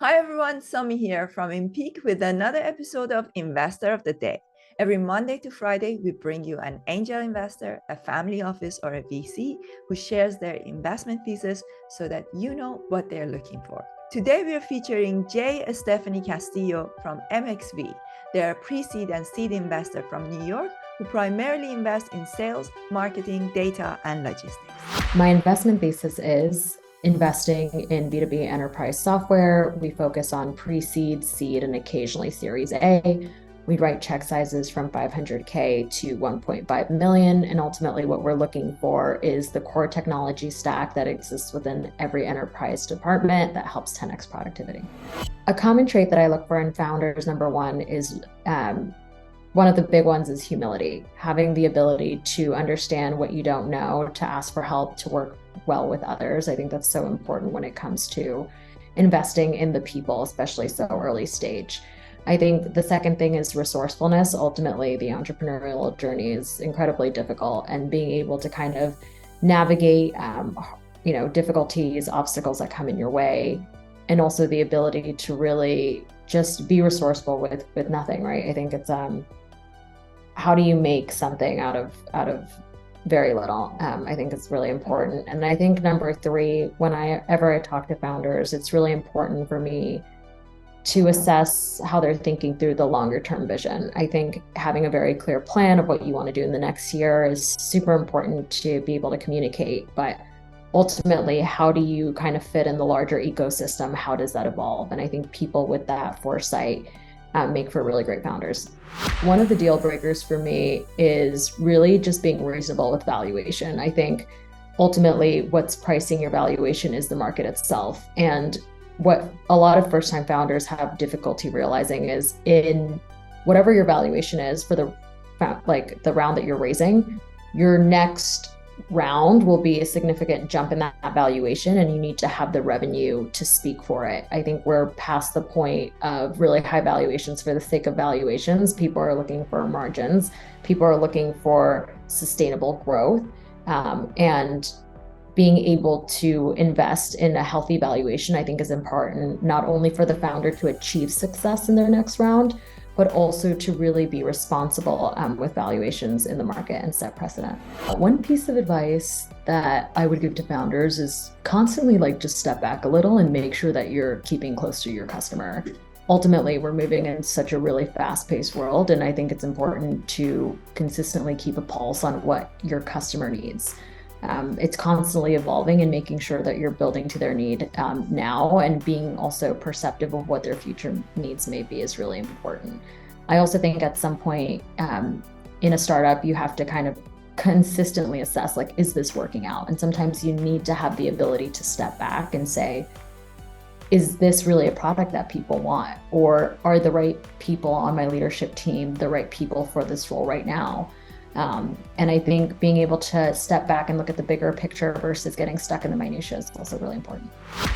Hi everyone, Somi here from InPeak with another episode of Investor of the Day. Every Monday to Friday, we bring you an angel investor, a family office, or a VC who shares their investment thesis so that you know what they're looking for. Today, we are featuring Jay Estefani Castillo from MXV. They're a pre-seed and seed investor from New York who primarily invest in sales, marketing, data, and logistics. My investment thesis is investing in B2B enterprise software. We focus on pre-seed, seed, and occasionally Series A. We write check sizes from 500K to 1.5 million. And ultimately what we're looking for is the core technology stack that exists within every enterprise department that helps 10x productivity. A common trait that I look for in founders, number one, is one of the big ones is humility, having the ability to understand what you don't know, to ask for help, to work well with others. I think that's so important when it comes to investing in the people, especially so early stage. I think the second thing is resourcefulness. Ultimately, the entrepreneurial journey is incredibly difficult, and being able to kind of navigate difficulties, obstacles that come in your way, and also the ability to really just be resourceful with nothing, right? I think it's how do you make something out of very little? I think it's really important. And I think number three, whenever I talk to founders, it's really important for me to assess how they're thinking through the longer term vision. I think having a very clear plan of what you want to do in the next year is super important to be able to communicate. But ultimately, how do you kind of fit in the larger ecosystem? How does that evolve? And I think people with that foresight make for really great founders. One of the deal breakers for me is really just being reasonable with valuation. I think ultimately what's pricing your valuation is the market itself. And what a lot of first-time founders have difficulty realizing is in whatever your valuation is for the round that you're raising, your next round will be a significant jump in that valuation, and you need to have the revenue to speak for it. I think we're past the point of really high valuations for the sake of valuations. People are looking for margins. People are looking for sustainable growth, and being able to invest in a healthy valuation, I think, is important, not only for the founder to achieve success in their next round, but also to really be responsible with valuations in the market and set precedent. One piece of advice that I would give to founders is constantly just step back a little and make sure that you're keeping close to your customer. Ultimately, we're moving in such a really fast-paced world, and I think it's important to consistently keep a pulse on what your customer needs. It's constantly evolving, and making sure that you're building to their need now, and being also perceptive of what their future needs may be is really important. I also think at some point in a startup, you have to kind of consistently assess, is this working out? And sometimes you need to have the ability to step back and say, is this really a product that people want? Or are the right people on my leadership team the right people for this role right now? And I think being able to step back and look at the bigger picture versus getting stuck in the minutiae is also really important.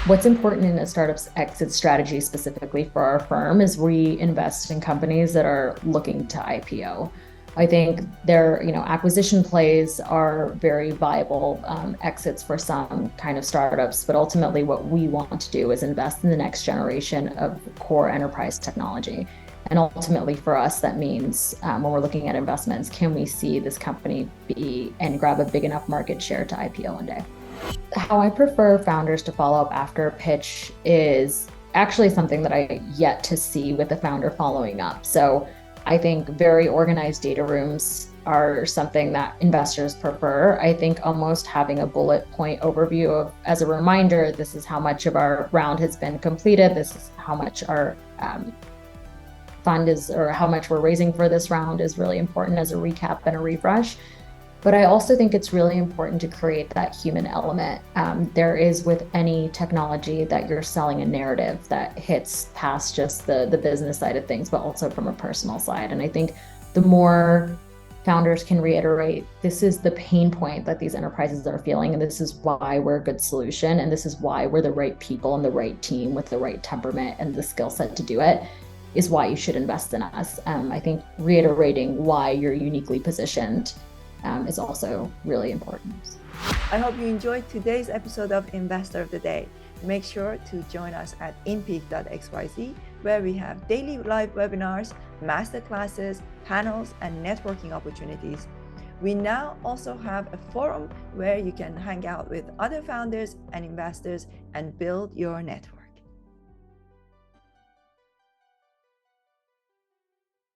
What's important in a startup's exit strategy, specifically for our firm, is we invest in companies that are looking to IPO. I think their acquisition plays are very viable exits for some kind of startups, but ultimately what we want to do is invest in the next generation of core enterprise technology. And ultimately for us, that means when we're looking at investments, can we see this company be and grab a big enough market share to IPO one day? How I prefer founders to follow up after a pitch is actually something that I yet to see with the founder following up. So I think very organized data rooms are something that investors prefer. I think almost having a bullet point overview of, as a reminder, this is how much of our round has been completed, this is how much our fund is, or how much we're raising for this round, is really important as a recap and a refresh. But I also think it's really important to create that human element. There is, with any technology, that you're selling a narrative that hits past just the business side of things, but also from a personal side. And I think the more founders can reiterate, this is the pain point that these enterprises are feeling, and this is why we're a good solution, and this is why we're the right people and the right team with the right temperament and the skill set to do it, is why you should invest in us. I think reiterating why you're uniquely positioned is also really important. I hope you enjoyed today's episode of Investor of the Day. Make sure to join us at inpeak.xyz, where we have daily live webinars, masterclasses, panels, and networking opportunities. We now also have a forum where you can hang out with other founders and investors and build your network.